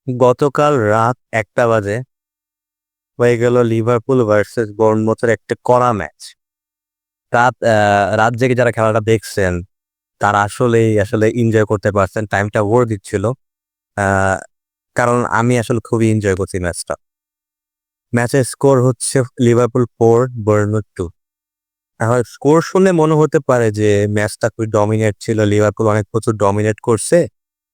গতকাল রাত ১টা বাজে হয়ে গেল লিভারপুল ভার্সেস বর্নমথের একটা কড়া ম্যাচ। রাত জেগে যারা খেলাটা দেখছেন তারা আসলে এনজয় করতে পারছেন। টাইমটা worth it ছিল। আ কারণ আমি আসলে খুবই এনজয় করছি ম্যাচটা। ম্যাচের স্কোর হচ্ছে লিভারপুল 4 বর্নমথ 2। এখন স্কোর শুনলে মনে হতে পারে যে ম্যাচটা খুবই ডমিনেট ছিল। লিভারপুল অনেক প্রচুর ডমিনেট করছে।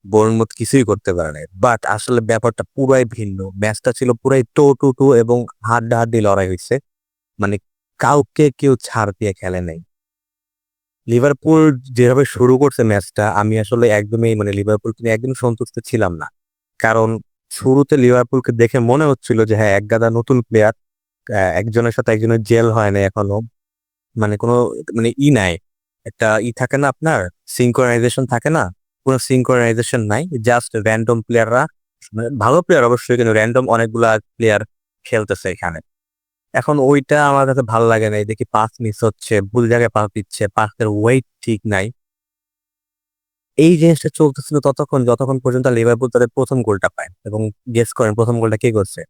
বর্নমথ কিছুই করতে পারে নাই। বাট আসলে ব্যাপারটা পুরাই ভিন্ন। ম্যাচটা ছিল পুরাই টো-টু-টু এবং হাড্ডাহাড্ডি লড়াই হইছে। মানে কাউকে কেউ ছাড় দিয়ে খেলে নাই। লিভারপুল যেভাবে শুরু করছে ম্যাচটা আমি আসলে একদমই লিভারপুলকে নিয়ে একদম সন্তুষ্ট ছিলাম না। কারণ শুরুতে লিভারপুলকে দেখে মনে হচ্ছিল যে হ্যাঁ, একগাদা নতুন প্লেয়ার একজনের সাথে একজনের জেল হয় নাই এখনো। কোনো নাই। একটা থাকে না আপনার সিঙ্ক্রোনাইজেশন থাকে না? কোন সিঙ্ক্রোনাইজেশন নাই। জাস্ট র‍্যান্ডম প্লেয়াররা ভালো প্লেয়ার অবশ্যই কিন্তু র‍্যান্ডম অনেকগুলা প্লেয়ার খেলতেছে এখানে। এখন ওইটা আমার কাছে ভালো লাগে নাই। দেখি পাস মিস হচ্ছে, ভুল জায়গায় পাস দিচ্ছে, পাসের ওয়েট ঠিক নাই। এই জিনিসটা চলতেছিল যতক্ষণ পর্যন্ত লিভারপুল তাদের ১ম গোলটা পায় এবং গেস করেন ১ম গোলটা কে করছে?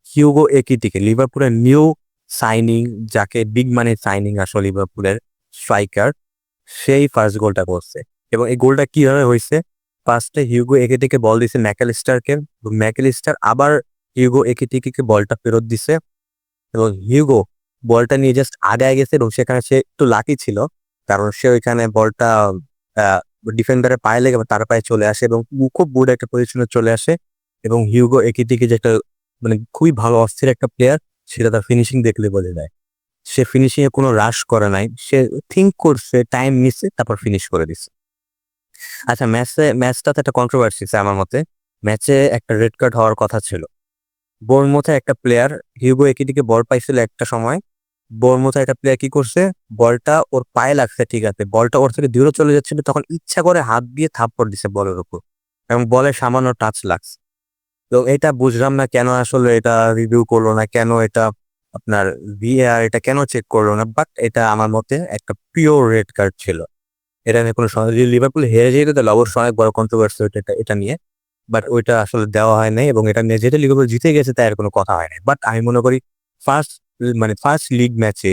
হিউগো একিটিকে লিভারপুলের নিউ সাইনিং যাকে বিগ মানি সাইনিং আসলে লিভারপুলের স্ট্রাইকার সেই ফার্স্ট গোলটা করছে। এবং এই গোলটা কিভাবে হইছে? ফার্স্টে হিউগো একিটিকে বল দিছে ম্যাকালিস্টারকে। ম্যাকালিস্টার আবার হিউগো একিটিকে বলটা ফেরত দিছে। এবং হিউগো বলটা নিয়ে জাস্ট আগায় গেছে এবং সেখানে সে একটু লাকি ছিল। কারণ সে ওইখানে বলটা আ ডিফেন্ডারের পায়ে লেগে তার পায়ে চলে আসে এবং খুব গুড একটা পজিশনে চলে আসে এবং হিউগো একিটিকে যে একটা খুবই ভালো অস্থির একটা প্লেয়ার সেটা তার ফিনিশিং দেখলে বোঝা যায়। সে ফিনিশিং এ কোনো রাশ করে নাই। সে থিংক করছে, টাইম নিছে, তারপর ফিনিশ করে দিছে। আচ্ছা ম্যাচটাতে একটা কন্ট্রোভার্সি আছে আমার মতে। ম্যাচে একটা রেড কার্ড হওয়ার কথা ছিল। বোর্নমুথের একটা প্লেয়ার হিউগো একিটিকে বল পাইছিল একটা সময়। বোর্নমুথের একটা প্লেয়ার কি করছে? বলটা ওর পায়ে লাগছে ঠিক আছে। বলটা ওর থেকে দূরে চলে যাচ্ছিল তখন ইচ্ছা করে হাত দিয়ে থাপ্পড় দিছে বলের উপর। এবং বলে সামান্য টাচ লাগছে। তো এটা বুঝলাম না কেন আসলে এটা রিভিউ করলো না। কেন এটা আপনার ভিএআর এটা কেন চেক করলো না? বাট এটা আমার মতে একটা পিওর রেড কার্ড ছিল। এটা নিয়ে কোনো যদি লিভারপুল হেরে যেত তাহলে অবশ্যই অনেক বড় কন্ট্রোভার্সি হতো এটা নিয়ে। বাট ওইটা আসলে দেওয়া হয় নাই এবং এটা নিয়ে যেহেতু লিভারপুল জিতে গেছে তাই আর কোনো কথা হয় নাই। বাট আমি মনে করি ফার্স্ট ফার্স্ট লিগ ম্যাচে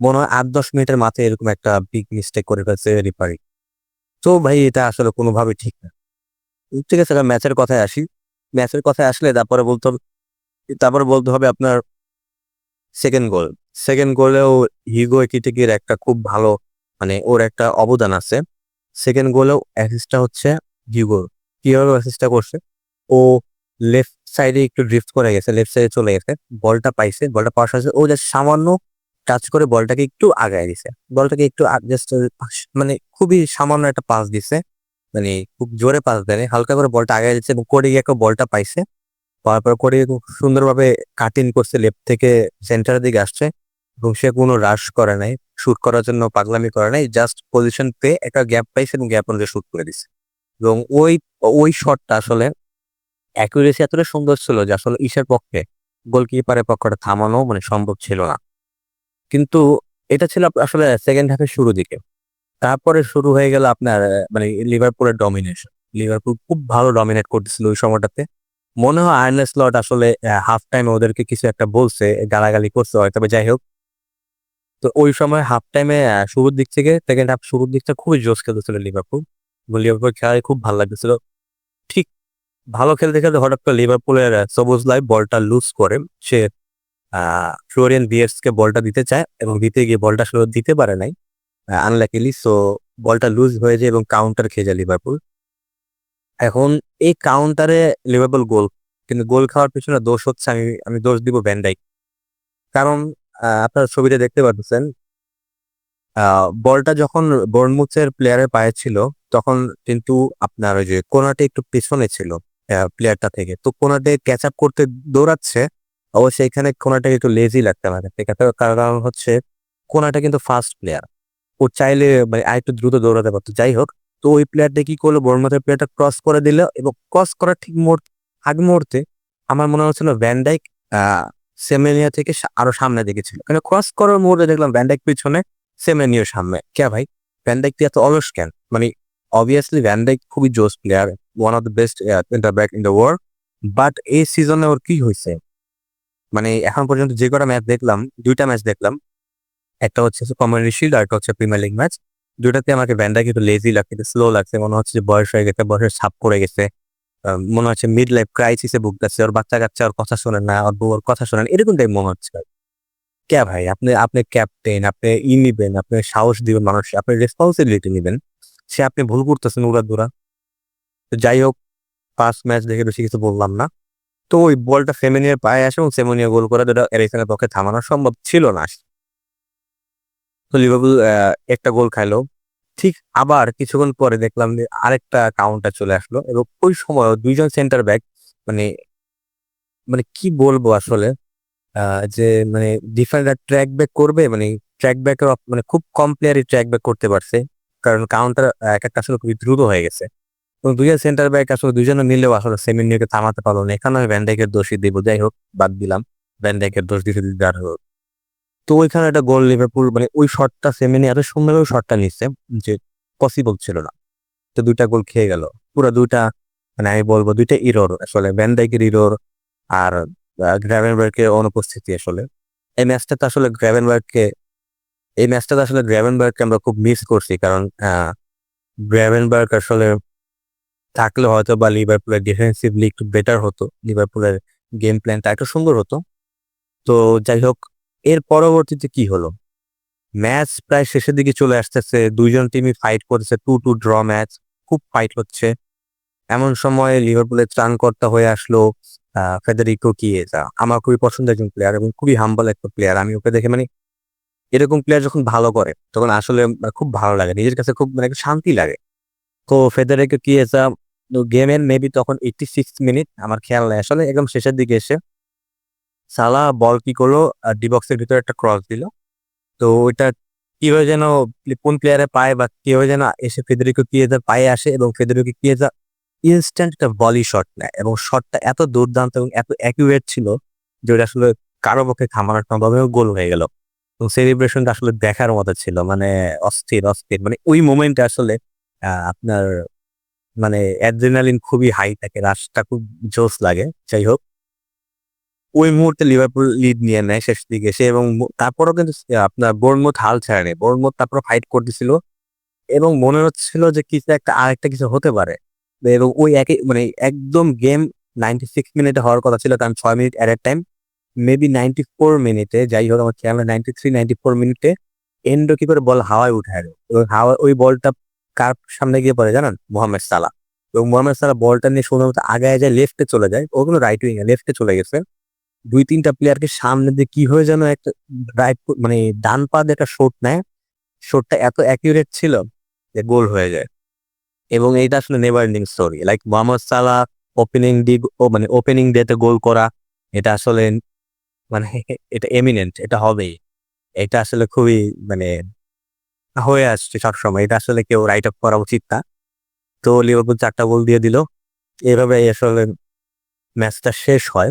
মনে হয় ৮-১০ মিনিটের মাথায় এরকম একটা বিগ মিস্টেক করে ফেলছে রেফারি। তো ভাই এটা আসলে কোনোভাবেই ঠিক না। ঠিক আছে, এবার ম্যাচের কথায় আসি। ম্যাচের কথায় আসলে তারপরে বলতে হবে আপনার সেকেন্ড গোল। সেকেন্ড গোলেও হিউগো একিটিকের একটা খুব ভালো ওর একটা অবদান আছে। সেকেন্ড গোলেও অ্যাসিস্টটা হচ্ছে হিউগোর। কিভাবে অ্যাসিস্টটা করছে? ও লেফট সাইডে একটু ড্রিফট করে গেছে, লেফট সাইডে চলে গেছে। বলটা পাইছে। বলটা পাওয়ার সাথে সাথে ও জাস্ট সামান্য টাচ করে বলটাকে একটু আগায় দিছে। বলটাকে একটু জাস্ট খুবই সামান্য একটা পাস দিছে। খুব জোরে পাস দেয়নি। হালকা করে বলটা আগায় দিচ্ছে এবং কোরে গিয়ে একটা বলটা পাইছে। পাওয়ার পর কোরে খুব সুন্দরভাবে কাট ইন করছে লেফট থেকে সেন্টারের দিকে আসছে এবং সে কোনো রাশ করে নাই। শুট করার জন্য পাগলামি করে নাই। জাস্ট পজিশন পেয়ে একটা গ্যাপ পাইছে এবং গ্যাপ অনুযায়ী শুট করে দিছে। এবং ওই শটটা আসলে অ্যাকুরেসি এতটা সুন্দর ছিল যে আসলে ইসের পক্ষে গোলকিপারের পক্ষে ওটা থামানো সম্ভব ছিল না। কিন্তু এটা ছিল আসলে সেকেন্ড হাফের শুরুর দিকে। তারপরে শুরু হয়ে গেল আপনার লিভারপুলের ডমিনেশন। লিভারপুল খুব ভালো ডমিনেট করতেছিল ওই সময়টাতে। মনে হয় আর্নে স্লট আসলে হাফ টাইমে ওদেরকে কিছু একটা বলছে, গালাগালি করছে হয়তো বা যাই হোক। তো ওই সময় হাফ টাইমে শুরুর দিক থেকে সেকেন্ড হাফ শুরুর দিকটা খুবই জোশ খেলতেছিল লিভারপুল। এবং লিভারপুল খেলায় খুব ভালো লাগতেছিল। ঠিক ভালো খেলতে হঠাৎ করে লিভারপুলের সবোসলাই বলটা লুজ করে। সে ফ্লোরিয়ান ভির্টজকে বলটা দিতে চায় এবং দিতে গিয়ে বলটা আসলে দিতে পারে নাই। আনলাকিলি সো বলটা লুজ হয়ে যায় এবং কাউন্টার খেয়ে যায় লিভারপুল। এখন এই কাউন্টারে লিভারপুল গোল। কিন্তু গোল খাওয়ার পেছনে দোষ হচ্ছে আমি আমি দোষ দিব ভ্যান ডাইক। কারণ আপনারা ছবিতে দেখতে পারতেছেন আ বলটা যখন বর্নমুথের প্লেয়ারের পায়ে ছিল, তখন কিন্তু আপনার ওই যে কোনাটে একটু পেছনে ছিল প্লেয়ারটা থেকে। তো কোনাটে ক্যাচ আপ করতে দৌড়াচ্ছে। অবশ্যই এখানে কোনাটাকে একটু লেজি লাগতে আমার কাছে। কারণ হচ্ছে কোনাটা কিন্তু ফাস্ট প্লেয়ার। ও চাইলে আরেকটু দ্রুত দৌড়াতে পারত। যাই হোক, তো ওই প্লেয়ারটা কি করলো বর্নমাউথের প্লেয়ারটা ক্রস করে দিল এবং ক্রস করার ঠিক আগ মুহূর্তে আমার মনে হচ্ছিল ভ্যান ডাইক আ সেমেনিয়া থেকে আরো সামনের দিকে ছিল। কিন্তু ক্রস করার মুহূর্তে দেখলাম ভ্যান ডাইক পিছনে, সেমেনিয়ার সামনে। ক্যা ভাই? ভ্যান ডাইক তুই এত অলস কেন? obviously ভ্যান ডাইক খুবই জোস player. One of the best centre back in the world. But এই সিজনে ওর কি হয়েছে, মানে এখন পর্যন্ত যে কটা ম্যাচ দেখলাম, 2টা ম্যাচ দেখলাম, একটা হচ্ছে কমিউনিটি শিল্ড আর একটা হচ্ছে প্রিমিয়ার লিগ ম্যাচ। দুটাতে আমাকে ভ্যান ডাইক একটু লেজি লাগছে, একটু স্লো লাগছে, মনে হচ্ছে যে বয়স হয়ে গেছে, বয়সের ছাপ পড়ে গেছে। মনে হচ্ছে মিড লাইফ ক্রাইসিসে ভুগতেছে, ওর বাচ্চা কাচ্চা ওর কথা শোনেন না, ওর বউ ওর কথা শোনেন, এরকম টাইপ মনে হচ্ছে। কে ভাই, আপনি আপনি ক্যাপ্টেন, আপনি নিবেন, আপনি সাহস দিবেন মানুষ, আপনি রেসপন্সিবিলিটি নিবেন, সে আপনি ভুল করতেছেন উড়া দুরা। তো যাই হোক, ফার্স্ট ম্যাচ দেখে বেশি কিছু বললাম না। তো ওই বলটা সেমেনিয়ার পায়ে আসে এবং সেমেনিয়া গোল করে, যেটা এরিকসনের পক্ষে থামানো সম্ভব ছিল না। তো লিভারপুল একটা গোল খাইলো। ঠিক আবার কিছুক্ষণ পরে দেখলাম যে আরেকটা কাউন্টার চলে আসলো এবং ওই সময় দুইজন সেন্টার ব্যাক, মানে মানে কি বলবো আসলে, যে মানে ডিফেন্ডার ট্র্যাক ব্যাক করবে, মানে ট্র্যাক ব্যাকের মানে খুব কম প্লেয়ারই ট্র্যাক ব্যাক করতে পারছে, কারণ কাউন্টার এক একটা আসলে খুবই দ্রুত হয়ে গেছে। এবং দুইজন সেন্টার ব্যাক আসলে দুইজনে মিলেও আসলে সেমিনিয়াকে থামাতে পারলো না। এখানে আমি ভ্যান ডাইকের দোষই দিব, যাই হোক বাদ দিলাম, ভ্যান ডাইকের দোষ দিতে দিতে আর হোক। তো ওইখানে একটা গোল লিভারপুল, মানে ওই শটটা সেমিনি এত সুন্দরভাবে শটটা নিচ্ছে যে পসিবল ছিল না। তো দুইটা গোল খেয়ে গেল, পুরো দুইটা, মানে আমি বলবো দুইটা ইরোর আসলে, ভ্যান ডাইকের ইরোর আর গ্রাভেনবার্গের অনুপস্থিতি আসলে। এই ম্যাচটা তো আসলে গ্রাভেনবার্গকে এই ম্যাচটা তো আসলে গ্রাভেনবার্গকে আমরা খুব মিস করছি, কারণ গ্রাভেনবার্গ আসলে থাকলে হয়তো বা লিভারপুলের ডিফেন্সিভলি একটু বেটার হতো, লিভারপুলের গেম প্ল্যানটা একটু সুন্দর হতো। তো যাই হোক, এর পরবর্তীতে কি হলো, ম্যাচ প্রায় শেষের দিকে চলে আসতেছে, দুইজন টিমই ফাইট করতেছে, 2-2 ড্র ম্যাচ, খুব ফাইট হচ্ছে। এমন সময় লিভারপুলের ত্রাণকর্তা হয়ে আসলো ফেদেরিকো কিয়েজা। আমার খুবই পছন্দের একজন প্লেয়ার এবং খুবই হাম্বল একটা প্লেয়ার। আমি ওকে দেখে মানে, এরকম প্লেয়ার যখন ভালো করে তখন আসলে খুব ভালো লাগে, নিজের কাছে খুব মানে একটু শান্তি লাগে। তো ফেদেরিকো কিয়েজা গেমের মেবি তখন 86 মিনিট, আমার খেয়াল নেই আসলে, একদম শেষের দিকে এসে সালা বল কি করলো, ডি বক্সের ভিতরে একটা ক্রস দিল। তো ওইটা কিভাবে যেন কোন প্লেয়ারে পায় বা কিভাবে যেন এসে ফেদেরিকো কিয়েজার পায়ে আসে এবং ফেদেরিকো কিয়েজা ইনস্ট্যান্ট একটা ভলি শট নেয় এবং শটটা এত দুর্দান্ত এবং এত অ্যাকুরেট ছিল যে ওটা আসলে কারো পক্ষে থামানো সম্ভব এবং গোল হয়ে গেল। এবং সেলিব্রেশনটা আসলে দেখার মতো ছিল, মানে অস্থির অস্থির, মানে ওই মোমেন্টে আসলে আপনার মানে অ্যাড্রিনালিন খুবই হাই থাকে, রাশটা খুব জোস লাগে। যাই হোক, ওই মুহূর্তে লিভারপুল লিড নিয়ে নেয় শেষ দিকে এসে এবং তারপরও কিন্তু আপনার বোর্নমুথ হাল ছাড়েনি, বোর্নমুথ তারপর ফাইট করতেছিল এবং মনে হচ্ছিল যে কিছু একটা আরেকটা কিছু হতে পারে। এবং ওই একই মানে একদম গেম 96 মিনিটে হওয়ার কথা ছিল, কারণ 6 মিনিট অ্যাট টাইম, মেবি 94 মিনিটে, যাই হোক আমার খেয়াল 93-94 মিনিটে এন্ডো কি করে বল হাওয়ায় উঠায় দেয়। এবং হাওয়া ওই বলটা কার সামনে গিয়ে পড়ে জানেন, মোহাম্মদ সালাহ। এবং মোহাম্মদ সালাহ বলটা নিয়ে সুন্দর মতো আগায় যায়, লেফটে চলে যায়, ওগুলো রাইট উইং এ লেফটে চলে গেছে, দুই তিনটা প্লেয়ারকে সামনে দিয়ে কি হয়ে যেন একটা রাইট মানে ডান পা দিয়ে একটা শট নেয়, শটটা এত অ্যাকিউরেট ছিল যে গোল হয়ে যায়। এবং এইটা আসলে never ending story, like Mohamed Salah opening day, ও মানে ওপেনিং ডেতে গোল করা, এটা আসলে মানে এটা এমিনেন্ট, এটা হবেই, এটা আসলে খুবই মানে হয়ে আসছে সবসময়, এটা আসলে কেউ রাইট আপ করা উচিত না। তো লিভারপুল 4টা গোল দিয়ে দিল, এভাবে আসলে ম্যাচটা শেষ হয়।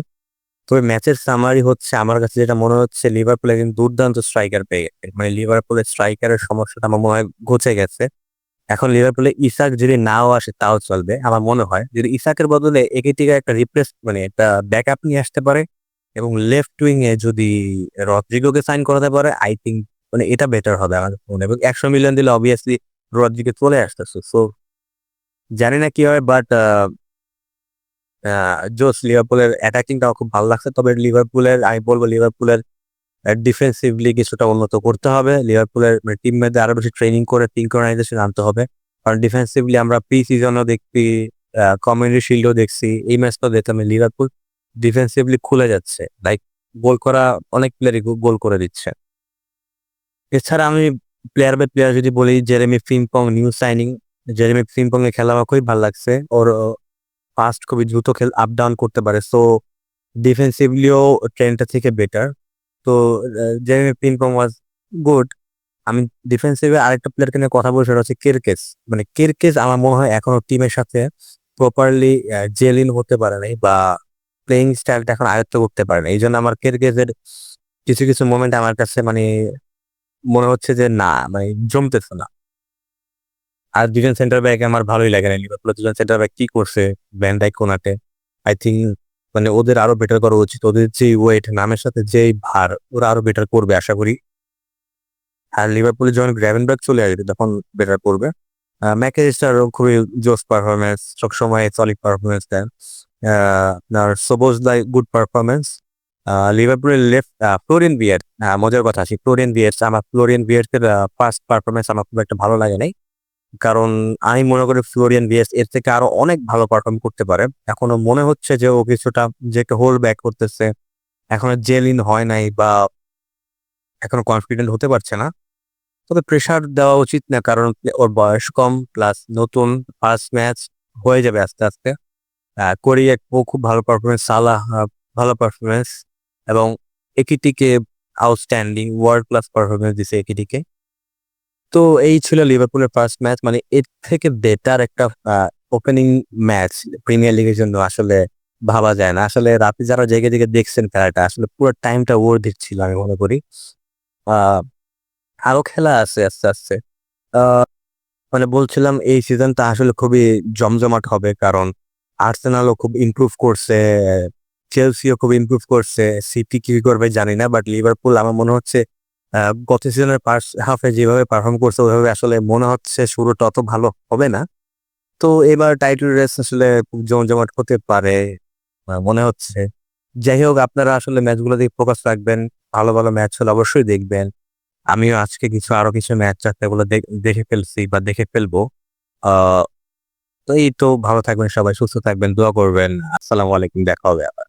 তবে ম্যাচের সামারি হচ্ছে, আমার কাছে যেটা মনে হচ্ছে, লিভারপুল একজন দুর্দান্ত স্ট্রাইকার পেয়ে গেছে, মানে লিভারপুলের স্ট্রাইকারের সমস্যাটা আমার মনে হয় ঘুচে গেছে। এখন লিভারপুলে ইসাক যদি নাও আসে তাও চলবে, আমার মনে হয় যদি ইসাকের বদলে একেটিকে একটা রিপ্লেস মানে একটা ব্যাকআপ নিয়ে আসতে পারে এবং লেফট উইং এ যদি রদ্রিগোকে সাইন করাতে পারে, আই থিঙ্ক মানে এটা বেটার হবে আমার মনে হয়। এবং 100 মিলিয়ন দিলে অবভিয়াসলি রদ্রিগো চলে আসতেছে, সো জানি না কি হয়, বাট জোস লিভারপুলের অ্যাটাকিংটাও খুব ভালো লাগছে। তবে লিভারপুলের আমি বলবো লিভারপুলের ডিফেন্সিভলি কিছুটা উন্নত করতে হবে, লিভারপুলের টিমমেটদের আরো বেশি ট্রেনিং করে সিনক্রোনাইজেশন আনতে হবে। কারণ ডিফেন্সিভলি আমরা প্রি সিজনও দেখছি, কমিউনিটি শিল্ডও দেখছি, এই ম্যাচটাও দেখলাম লিভারপুল ডিফেন্সিভলি খুলে যাচ্ছে, লাইক গোল করা অনেক প্লেয়ারই গোল করে দিচ্ছে। এছাড়া আমি প্লেয়ার বাই প্লেয়ার যদি বলি, Jeremy Frimpong new signing, Jeremy Frimpong এর খেলা আমার খুবই ভালো লাগছে, ওর ফাস্ট খুবই দ্রুত আপ ডাউন করতে পারে, সো ডিফেন্সিভলিও ট্রেন্ডটা থেকে বেটার। তো জেরেমি ফ্রিম্পং ওয়াজ গুড। আমি ডিফেন্সিভে আরেকটা প্লেয়ারকে নিয়ে কথা বলছি, সেটা হচ্ছে কেরকেস। মানে কেরকেস আমার মনে হয় এখনো টিমের সাথে প্রপারলি জেলিন হতে পারে নাই বা প্লেইং স্টাইলটা এখন আয়ত্ত করতে পারে না, এই জন্য আমার কেরকেসের কিছু কিছু মোমেন্ট আমার কাছে মানে মনে হচ্ছে যে না, মানে জমতেছে না। আর দুজন সেন্টার ব্যাক আমার ভালোই লাগে না, লিভারপুলের দুজন সেন্টার ব্যাক কি করছে, Van Dijk Konate, I think মানে ওদের আরো বেটার করা উচিত। ওদের যে ওয়েট, নামের সাথে যেই ভার, ওরা আরো বেটার করবে আশা করি। আর লিভারপুলে যখন গ্রাভেনবার্গ চলে আসবে তখন বেটার করবে। ম্যাকেলিস্টারও খুবই জোস পারফরমেন্স, সবসময় সলিড পারফরমেন্স দেন। আপনার সোবোসলাই গুড পারফরমেন্স। লিভারপুলের লেফট ফ্লোরিয়ান ভিয়ের্টস, মজার কথা আসি ফ্লোরিয়ান ভিয়ের্টস, আমার ফ্লোরিয়ান ভিয়ের্টস এর ফার্স্ট পারফরমেন্স আমার খুব একটা ভালো লাগে নাই। কারণ আমি মনে করি ফ্লোরিয়ান ভিয়ের্টস এর থেকে আরো অনেক ভালো পারফর্ম করতে পারে। এখনো মনে হচ্ছে যে ও কিছুটা যে একটা হোল্ড ব্যাক করতেছে, এখনো জেল ইন হয় নাই বা এখনো কনফিডেন্ট হতে পারছে না। তবে প্রেসার দেওয়া উচিত না, কারণ ওর বয়স কম, প্লাস নতুন, ফার্স্ট ম্যাচ হয়ে যাবে আস্তে আস্তে। কোরিয়া ও খুব ভালো পারফরমেন্স, সালাহ ভালো পারফরমেন্স, এবং একিটিকে আউটস্ট্যান্ডিং ওয়ার্ল্ড ক্লাস পারফরমেন্স দিছে একিটিকে। তো এই ছিল লিভারপুলের ফার্স্ট ম্যাচ। মানে এর থেকে বেটার একটা ওপেনিং ম্যাচ প্রিমিয়ার লিগের জন্য আসলে ভাবা যায় না। আসলে রাতে যারা জেগে জেগে দেখছেন খেলাটা, আসলে পুরো টাইমটা ওর দিচ্ছিল আমি মনে করি। আহ আরো খেলা আছে আস্তে আস্তে। আহ মানে বলছিলাম এই সিজনটা আসলে খুবই জমজমাট হবে, কারণ আর্সেনালও খুব ইমপ্রুভ করছে, চেলসিও খুব ইমপ্রুভ করছে, সিটি কি করবে জানি না, বাট লিভারপুল আমার মনে হচ্ছে গত সিজনের ফার্স্ট হাফে যেভাবে পারফর্ম করছে ওইভাবে আসলে মনে হচ্ছে শুরুটা অত ভালো হবে না। তো এবার টাইটেল রেস আসলে খুব জমজমাট হতে পারে মনে হচ্ছে। যাই হোক, আপনারা আসলে ম্যাচগুলো দিকে ফোকাস রাখবেন, ভালো ভালো ম্যাচ হলে অবশ্যই দেখবেন। আমিও আজকে আরো কিছু ম্যাচ চারটে গুলো দেখে ফেলছি বা দেখে ফেলবো। আহ তো এই তো, ভালো থাকবেন সবাই, সুস্থ থাকবেন, দোয়া করবেন। আসসালামু আলাইকুম, দেখা হবে আবার।